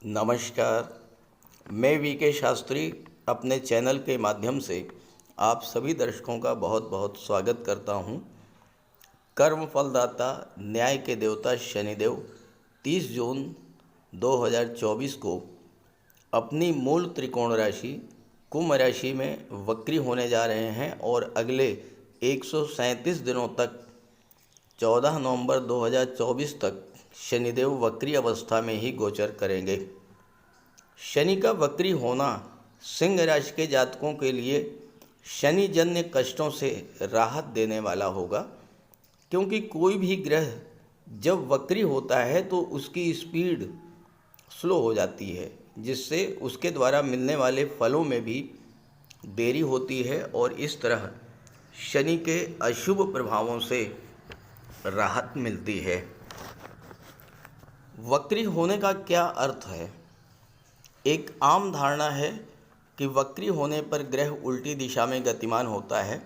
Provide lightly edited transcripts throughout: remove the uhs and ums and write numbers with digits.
नमस्कार। मैं वी शास्त्री अपने चैनल के माध्यम से आप सभी दर्शकों का बहुत बहुत स्वागत करता हूं। कर्म फलदाता न्याय के देवता शनिदेव 30 जून 2024 को अपनी मूल त्रिकोण राशि कुंभ राशि में वक्री होने जा रहे हैं और अगले 137 दिनों तक 14 नवंबर 2024 तक शनिदेव वक्री अवस्था में ही गोचर करेंगे। शनि का वक्री होना सिंह राशि के जातकों के लिए शनि जन्य कष्टों से राहत देने वाला होगा, क्योंकि कोई भी ग्रह जब वक्री होता है तो उसकी स्पीड स्लो हो जाती है, जिससे उसके द्वारा मिलने वाले फलों में भी देरी होती है और इस तरह शनि के अशुभ प्रभावों से राहत मिलती है। वक्री होने का क्या अर्थ है? एक आम धारणा है कि वक्री होने पर ग्रह उल्टी दिशा में गतिमान होता है,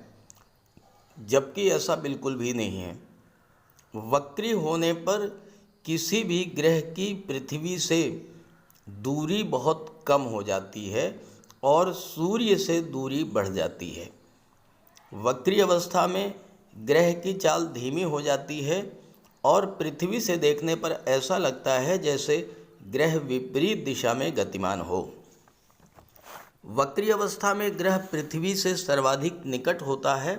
जबकि ऐसा बिल्कुल भी नहीं है। वक्री होने पर किसी भी ग्रह की पृथ्वी से दूरी बहुत कम हो जाती है और सूर्य से दूरी बढ़ जाती है। वक्री अवस्था में ग्रह की चाल धीमी हो जाती है और पृथ्वी से देखने पर ऐसा लगता है जैसे ग्रह विपरीत दिशा में गतिमान हो। वक्री अवस्था में ग्रह पृथ्वी से सर्वाधिक निकट होता है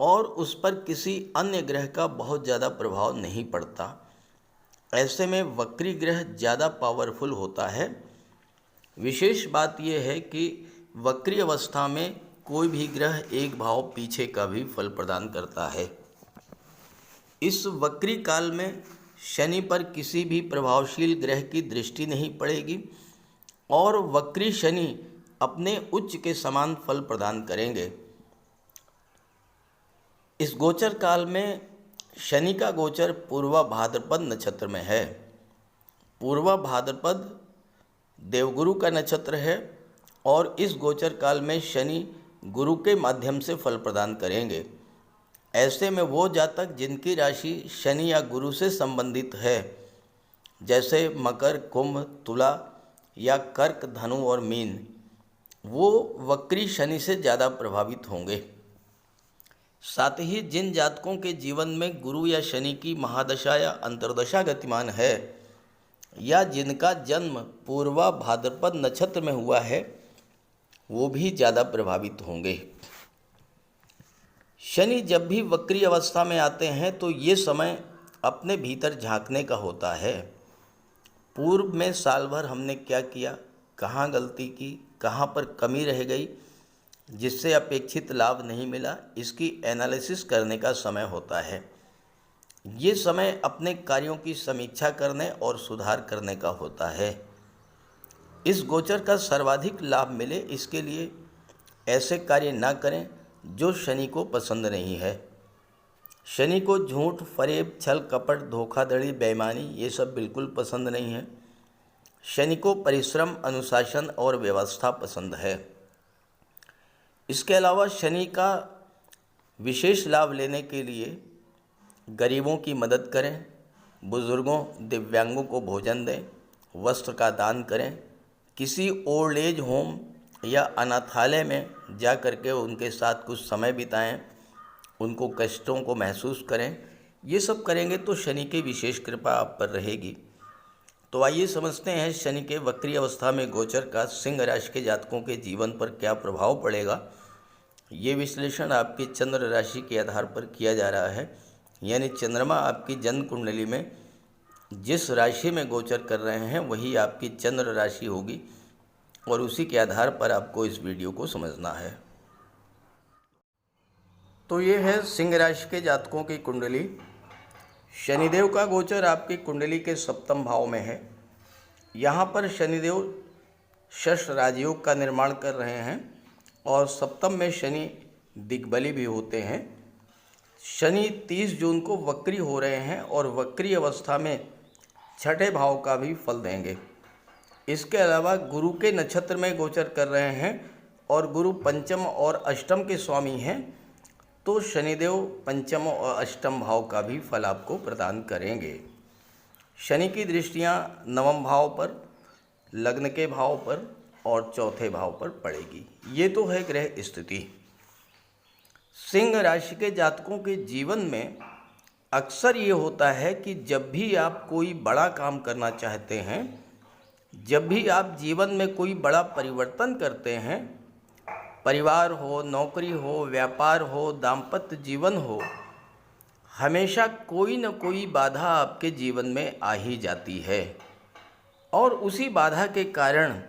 और उस पर किसी अन्य ग्रह का बहुत ज़्यादा प्रभाव नहीं पड़ता। ऐसे में वक्री ग्रह ज़्यादा पावरफुल होता है। विशेष बात यह है कि वक्री अवस्था में कोई भी ग्रह एक भाव पीछे का भी फल प्रदान करता है। इस वक्री काल में शनि पर किसी भी प्रभावशील ग्रह की दृष्टि नहीं पड़ेगी और वक्री शनि अपने उच्च के समान फल प्रदान करेंगे। इस गोचर काल में शनि का गोचर पूर्वा भाद्रपद नक्षत्र में है। पूर्वा भाद्रपद देवगुरु का नक्षत्र है और इस गोचर काल में शनि गुरु के माध्यम से फल प्रदान करेंगे। ऐसे में वो जातक जिनकी राशि शनि या गुरु से संबंधित है, जैसे मकर, कुंभ, तुला या कर्क, धनु और मीन, वो वक्री शनि से ज़्यादा प्रभावित होंगे। साथ ही जिन जातकों के जीवन में गुरु या शनि की महादशा या अंतर्दशा गतिमान है या जिनका जन्म पूर्वा भाद्रपद नक्षत्र में हुआ है, वो भी ज़्यादा प्रभावित होंगे। शनि जब भी वक्री अवस्था में आते हैं तो ये समय अपने भीतर झांकने का होता है। पूर्व में साल भर हमने क्या किया, कहाँ गलती की, कहाँ पर कमी रह गई, जिससे अपेक्षित लाभ नहीं मिला, इसकी एनालिसिस करने का समय होता है। ये समय अपने कार्यों की समीक्षा करने और सुधार करने का होता है। इस गोचर का सर्वाधिक लाभ मिले, इसके लिए ऐसे कार्य ना करें जो शनि को पसंद नहीं है। शनि को झूठ, फरेब, छल कपट, धोखाधड़ी, बेईमानी ये सब बिल्कुल पसंद नहीं है। शनि को परिश्रम, अनुशासन और व्यवस्था पसंद है। इसके अलावा शनि का विशेष लाभ लेने के लिए गरीबों की मदद करें, बुजुर्गों, दिव्यांगों को भोजन दें, वस्त्र का दान करें, किसी ओल्ड एज होम या अनाथालय में जा कर के उनके साथ कुछ समय बिताएं, उनको कष्टों को महसूस करें। ये सब करेंगे तो शनि की विशेष कृपा आप पर रहेगी। तो आइए समझते हैं शनि के वक्री अवस्था में गोचर का सिंह राशि के जातकों के जीवन पर क्या प्रभाव पड़ेगा। ये विश्लेषण आपकी चंद्र राशि के आधार पर किया जा रहा है, यानी चंद्रमा आपकी जन्म कुंडली में जिस राशि में गोचर कर रहे हैं वही आपकी चंद्र राशि होगी और उसी के आधार पर आपको इस वीडियो को समझना है। तो ये है सिंह राशि के जातकों की कुंडली। शनिदेव का गोचर आपकी कुंडली के सप्तम भाव में है। यहाँ पर शनिदेव षष्ठ राजयोग का निर्माण कर रहे हैं और सप्तम में शनि दिग्बली भी होते हैं। शनि 30 जून को वक्री हो रहे हैं और वक्री अवस्था में छठे भाव का भी फल देंगे। इसके अलावा गुरु के नक्षत्र में गोचर कर रहे हैं और गुरु पंचम और अष्टम के स्वामी हैं, तो शनिदेव पंचम और अष्टम भाव का भी फल आपको प्रदान करेंगे। शनि की दृष्टियां नवम भाव पर लग्न के भाव पर और चौथे भाव पर पड़ेगी। ये तो है ग्रह स्थिति। सिंह राशि के जातकों के जीवन में अक्सर ये होता है कि जब भी आप कोई बड़ा काम करना चाहते हैं, जब भी आप जीवन में कोई बड़ा परिवर्तन करते हैं, परिवार हो, नौकरी हो, व्यापार हो, दाम्पत्य जीवन हो, हमेशा कोई न कोई बाधा आपके जीवन में आ ही जाती है और उसी बाधा के कारण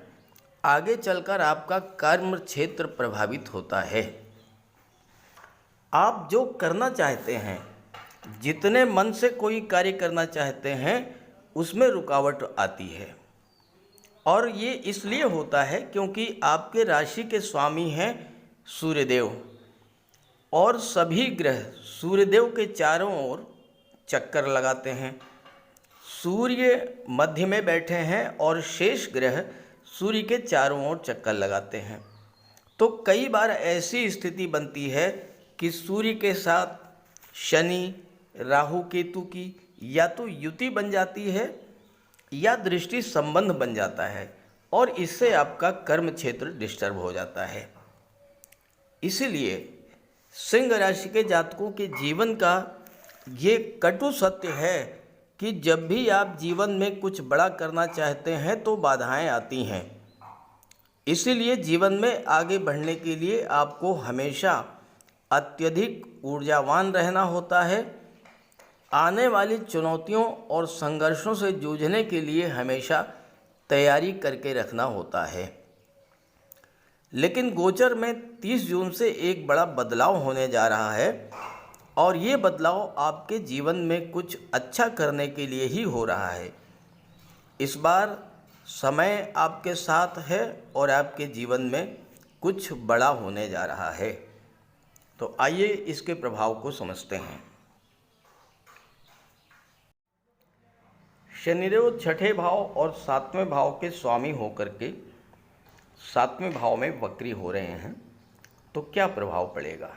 आगे चलकर आपका कर्म क्षेत्र प्रभावित होता है। आप जो करना चाहते हैं, जितने मन से कोई कार्य करना चाहते हैं, उसमें रुकावट आती है और ये इसलिए होता है क्योंकि आपके राशि के स्वामी हैं सूर्यदेव और सभी ग्रह सूर्यदेव के चारों ओर चक्कर लगाते हैं। सूर्य मध्य में बैठे हैं और शेष ग्रह सूर्य के चारों ओर चक्कर लगाते हैं। तो कई बार ऐसी स्थिति बनती है कि सूर्य के साथ शनि, राहु, केतु की या तो युति बन जाती है या दृष्टि संबंध बन जाता है और इससे आपका कर्म क्षेत्र डिस्टर्ब हो जाता है। इसीलिए सिंह राशि के जातकों के जीवन का ये कटु सत्य है कि जब भी आप जीवन में कुछ बड़ा करना चाहते हैं तो बाधाएं आती हैं। इसीलिए जीवन में आगे बढ़ने के लिए आपको हमेशा अत्यधिक ऊर्जावान रहना होता है। आने वाली चुनौतियों और संघर्षों से जूझने के लिए हमेशा तैयारी करके रखना होता है। लेकिन गोचर में 30 जून से एक बड़ा बदलाव होने जा रहा है और ये बदलाव आपके जीवन में कुछ अच्छा करने के लिए ही हो रहा है। इस बार समय आपके साथ है और आपके जीवन में कुछ बड़ा होने जा रहा है। तो आइए इसके प्रभाव को समझते हैं। शनिदेव छठे भाव और सातवें भाव के स्वामी होकर के सातवें भाव में वक्री हो रहे हैं, तो क्या प्रभाव पड़ेगा?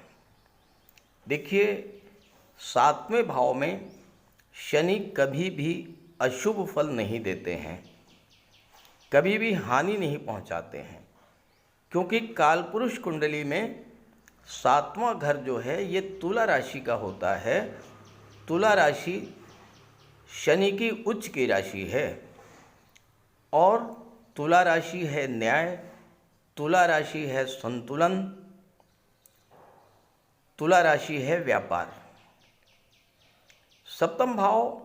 देखिए, सातवें भाव में शनि कभी भी अशुभ फल नहीं देते हैं, कभी भी हानि नहीं पहुंचाते हैं, क्योंकि कालपुरुष कुंडली में सातवां घर जो है ये तुला राशि का होता है। तुला राशि शनि की उच्च की राशि है और तुला राशि है न्याय, तुला राशि है संतुलन, तुला राशि है व्यापार। सप्तम भाव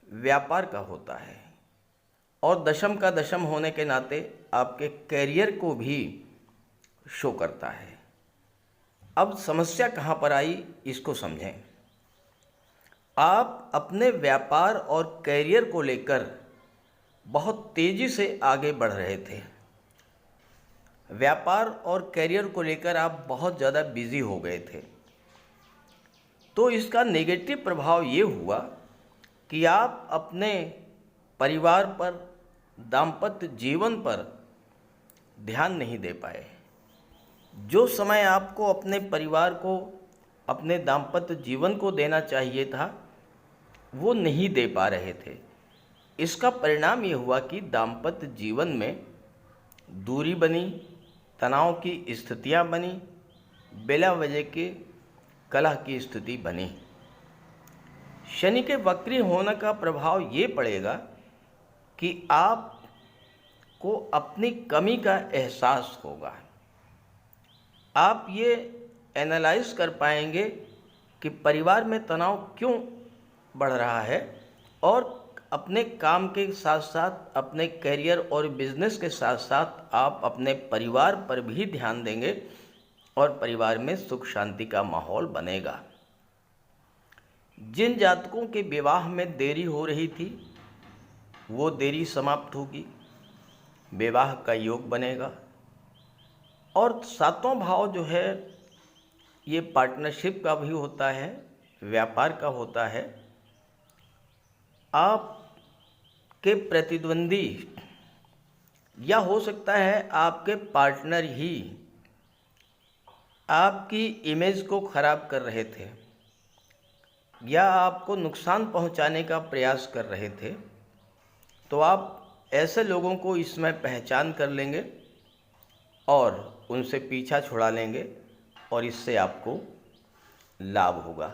व्यापार का होता है और दशम का दशम होने के नाते आपके कैरियर को भी शो करता है। अब समस्या कहाँ पर आई, इसको समझें। आप अपने व्यापार और कैरियर को लेकर बहुत तेज़ी से आगे बढ़ रहे थे। व्यापार और कैरियर को लेकर आप बहुत ज़्यादा बिजी हो गए थे, तो इसका नेगेटिव प्रभाव ये हुआ कि आप अपने परिवार पर, दाम्पत्य जीवन पर ध्यान नहीं दे पाए। जो समय आपको अपने परिवार को, अपने दाम्पत्य जीवन को देना चाहिए था, वो नहीं दे पा रहे थे। इसका परिणाम ये हुआ कि दाम्पत्य जीवन में दूरी बनी, तनाव की स्थितियां बनी, बिला वजह के कलह की स्थिति बनी। शनि के वक्री होने का प्रभाव ये पड़ेगा कि आपको अपनी कमी का एहसास होगा। आप ये एनालाइज कर पाएंगे कि परिवार में तनाव क्यों बढ़ रहा है और अपने काम के साथ साथ अपने करियर और बिजनेस के साथ साथ आप अपने परिवार पर भी ध्यान देंगे और परिवार में सुख शांति का माहौल बनेगा। जिन जातकों के विवाह में देरी हो रही थी वो देरी समाप्त होगी, विवाह का योग बनेगा। और सातवां भाव जो है ये पार्टनरशिप का भी होता है, व्यापार का होता है। आपके प्रतिद्वंदी या हो सकता है आपके पार्टनर ही आपकी इमेज को खराब कर रहे थे या आपको नुकसान पहुंचाने का प्रयास कर रहे थे, तो आप ऐसे लोगों को इसमें पहचान कर लेंगे और उनसे पीछा छुड़ा लेंगे और इससे आपको लाभ होगा।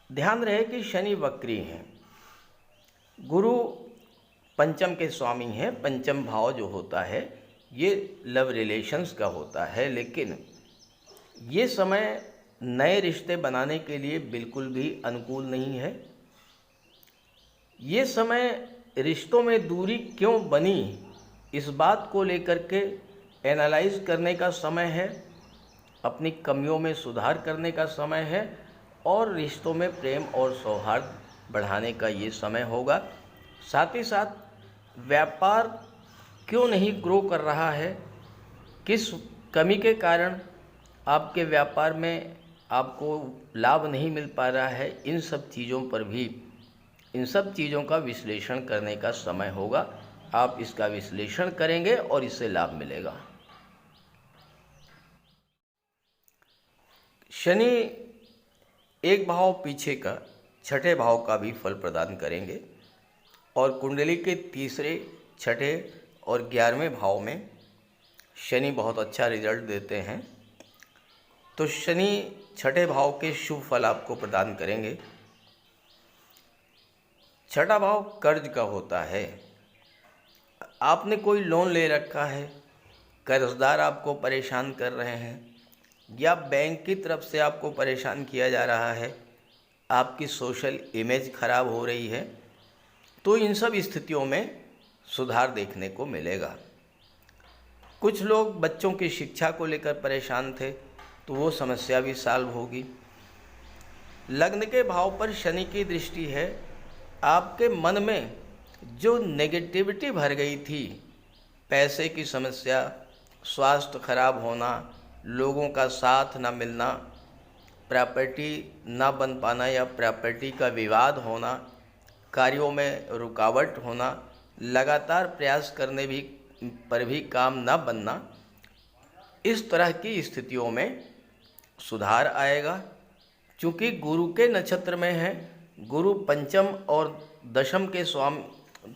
ध्यान रहे कि शनि वक्री हैं, गुरु पंचम के स्वामी हैं। पंचम भाव जो होता है ये लव रिलेशंस का होता है, लेकिन ये समय नए रिश्ते बनाने के लिए बिल्कुल भी अनुकूल नहीं है। ये समय रिश्तों में दूरी क्यों बनी इस बात को लेकर के एनालाइज करने का समय है, अपनी कमियों में सुधार करने का समय है और रिश्तों में प्रेम और सौहार्द बढ़ाने का ये समय होगा। साथ ही साथ व्यापार क्यों नहीं ग्रो कर रहा है, किस कमी के कारण आपके व्यापार में आपको लाभ नहीं मिल पा रहा है, इन सब चीज़ों का विश्लेषण करने का समय होगा। आप इसका विश्लेषण करेंगे और इससे लाभ मिलेगा। शनि एक भाव पीछे का छठे भाव का भी फल प्रदान करेंगे और कुंडली के तीसरे, छठे और 11वें भाव में शनि बहुत अच्छा रिजल्ट देते हैं। तो शनि छठे भाव के शुभ फल आपको प्रदान करेंगे। छठा भाव कर्ज का होता है। आपने कोई लोन ले रखा है, कर्जदार आपको परेशान कर रहे हैं या बैंक की तरफ से आपको परेशान किया जा रहा है, आपकी सोशल इमेज खराब हो रही है, तो इन सब स्थितियों में सुधार देखने को मिलेगा। कुछ लोग बच्चों की शिक्षा को लेकर परेशान थे, तो वो समस्या भी सॉल्व होगी। लग्न के भाव पर शनि की दृष्टि है। आपके मन में जो नेगेटिविटी भर गई थी, पैसे की समस्या, स्वास्थ्य खराब होना, लोगों का साथ ना मिलना, प्रॉपर्टी ना बन पाना या प्रॉपर्टी का विवाद होना, कार्यों में रुकावट होना, लगातार प्रयास करने पर भी काम ना बनना, इस तरह की स्थितियों में सुधार आएगा। चूँकि गुरु के नक्षत्र में है, गुरु पंचम और दशम के स्वामी,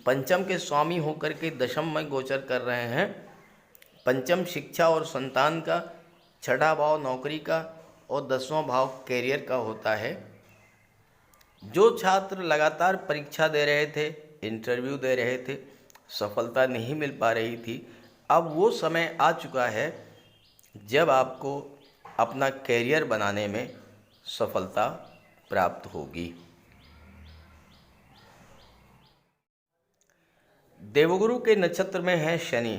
पंचम के स्वामी होकर के दशम में गोचर कर रहे हैं। पंचम शिक्षा और संतान का, छठा भाव नौकरी का और 10वां भाव कैरियर का होता है। जो छात्र लगातार परीक्षा दे रहे थे, इंटरव्यू दे रहे थे, सफलता नहीं मिल पा रही थी, अब वो समय आ चुका है जब आपको अपना कैरियर बनाने में सफलता प्राप्त होगी। देवगुरु के नक्षत्र में है शनि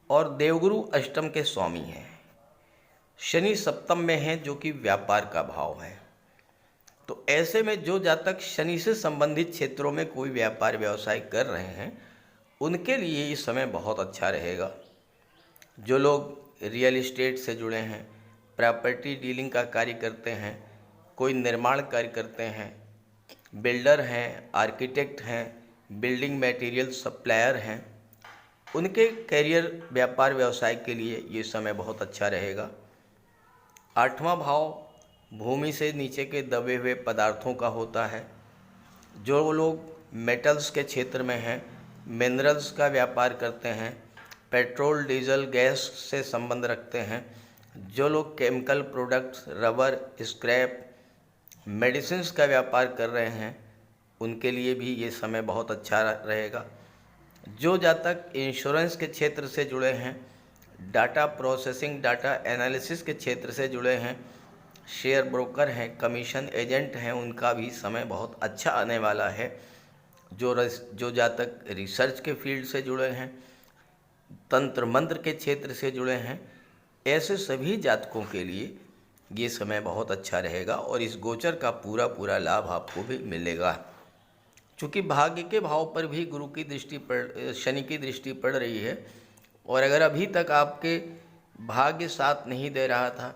और देवगुरु अष्टम के स्वामी हैं। शनि सप्तम में है जो कि व्यापार का भाव है। तो ऐसे में जो जातक शनि से संबंधित क्षेत्रों में कोई व्यापार व्यवसाय कर रहे हैं, उनके लिए ये समय बहुत अच्छा रहेगा। जो लोग रियल एस्टेट से जुड़े हैं, प्रॉपर्टी डीलिंग का कार्य करते हैं, कोई निर्माण कार्य करते हैं, बिल्डर हैं, आर्किटेक्ट हैं, बिल्डिंग मटेरियल सप्लायर हैं, उनके करियर व्यापार व्यवसाय के लिए ये समय बहुत अच्छा रहेगा। 8वां भाव भूमि से नीचे के दबे हुए पदार्थों का होता है। जो लोग मेटल्स के क्षेत्र में हैं, मिनरल्स का व्यापार करते हैं, पेट्रोल डीजल गैस से संबंध रखते हैं, जो लोग chemical products, rubber, scrap, medicines का व्यापार कर रहे हैं, उनके लिए भी ये समय बहुत अच्छा रहेगा। जो जातक इंश्योरेंस के क्षेत्र से जुड़े हैं, डाटा प्रोसेसिंग, डाटा एनालिसिस के क्षेत्र से जुड़े हैं, शेयर ब्रोकर हैं, कमीशन एजेंट हैं, उनका भी समय बहुत अच्छा आने वाला है। जो जातक रिसर्च के फील्ड से जुड़े हैं, तंत्र मंत्र के क्षेत्र से जुड़े हैं, ऐसे सभी जातकों के लिए ये समय बहुत अच्छा रहेगा और इस गोचर का पूरा लाभ आपको भी मिलेगा। चूँकि भाग्य के भाव पर भी गुरु की दृष्टि शनि की दृष्टि पड़ रही है और अगर अभी तक आपके भाग्य साथ नहीं दे रहा था,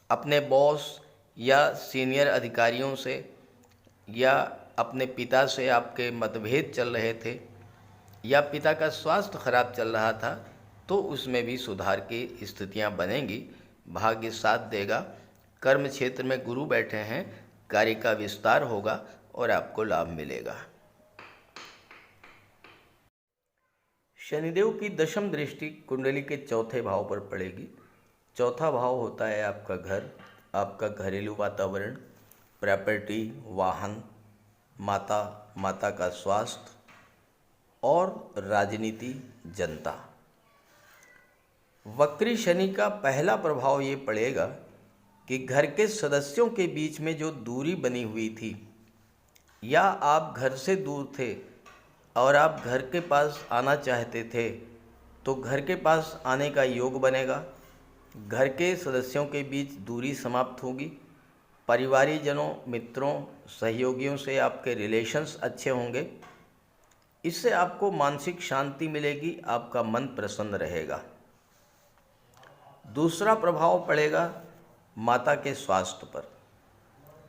अपने बॉस या सीनियर अधिकारियों से या अपने पिता से आपके मतभेद चल रहे थे या पिता का स्वास्थ्य खराब चल रहा था, तो उसमें भी सुधार की स्थितियां बनेंगी। भाग्य साथ देगा। कर्म क्षेत्र में गुरु बैठे हैं, कार्य का विस्तार होगा और आपको लाभ मिलेगा। शनिदेव की दशम दृष्टि कुंडली के चौथे भाव पर पड़ेगी। चौथा भाव होता है आपका घर, आपका घरेलू वातावरण, प्रॉपर्टी, वाहन, माता का स्वास्थ्य और राजनीति, जनता। वक्री शनि का पहला प्रभाव ये पड़ेगा कि घर के सदस्यों के बीच में जो दूरी बनी हुई थी या आप घर से दूर थे और आप घर के पास आना चाहते थे तो घर के पास आने का योग बनेगा। घर के सदस्यों के बीच दूरी समाप्त होगी। परिवारीजनों, मित्रों, सहयोगियों से आपके रिलेशंस अच्छे होंगे। इससे आपको मानसिक शांति मिलेगी, आपका मन प्रसन्न रहेगा। दूसरा प्रभाव पड़ेगा माता के स्वास्थ्य पर।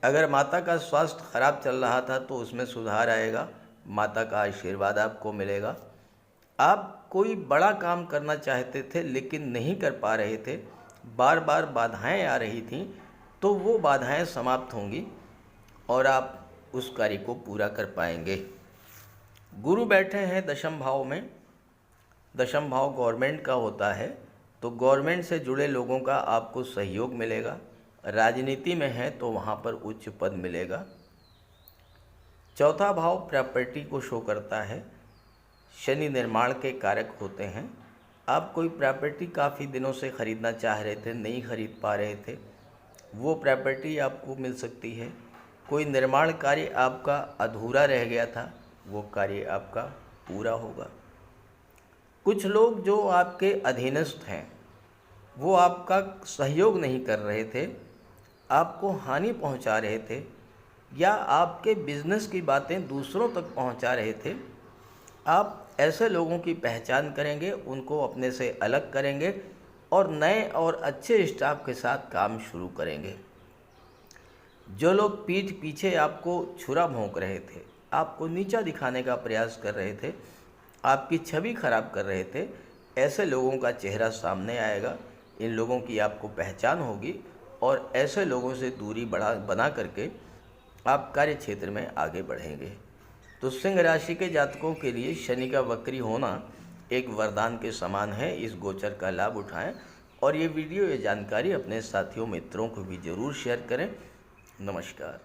अगर माता का स्वास्थ्य खराब चल रहा था तो उसमें सुधार आएगा, माता का आशीर्वाद आपको मिलेगा। आप कोई बड़ा काम करना चाहते थे लेकिन नहीं कर पा रहे थे, बार बार बाधाएं आ रही थीं, तो वो बाधाएं समाप्त होंगी और आप उस कार्य को पूरा कर पाएंगे। गुरु बैठे हैं दशम भाव में। दशम भाव गवर्नमेंट का होता है, तो गवर्नमेंट से जुड़े लोगों का आपको सहयोग मिलेगा। राजनीति में है तो वहाँ पर उच्च पद मिलेगा। चौथा भाव प्रॉपर्टी को शो करता है। शनि निर्माण के कारक होते हैं। आप कोई प्रॉपर्टी काफ़ी दिनों से ख़रीदना चाह रहे थे, नहीं खरीद पा रहे थे, वो प्रॉपर्टी आपको मिल सकती है। कोई निर्माण कार्य आपका अधूरा रह गया था, वो कार्य आपका पूरा होगा। कुछ लोग जो आपके अधीनस्थ हैं वो आपका सहयोग नहीं कर रहे थे, आपको हानि पहुंचा रहे थे या आपके बिजनेस की बातें दूसरों तक पहुंचा रहे थे। आप ऐसे लोगों की पहचान करेंगे, उनको अपने से अलग करेंगे और नए और अच्छे स्टाफ के साथ काम शुरू करेंगे। जो लोग पीठ पीछे आपको छुरा भोंक रहे थे, आपको नीचा दिखाने का प्रयास कर रहे थे, आपकी छवि खराब कर रहे थे, ऐसे लोगों का चेहरा सामने आएगा। इन लोगों की आपको पहचान होगी और ऐसे लोगों से दूरी बना करके आप कार्य क्षेत्र में आगे बढ़ेंगे। तो सिंह राशि के जातकों के लिए शनि का वक्री होना एक वरदान के समान है। इस गोचर का लाभ उठाएं और ये वीडियो, ये जानकारी अपने साथियों, मित्रों को भी ज़रूर शेयर करें। नमस्कार।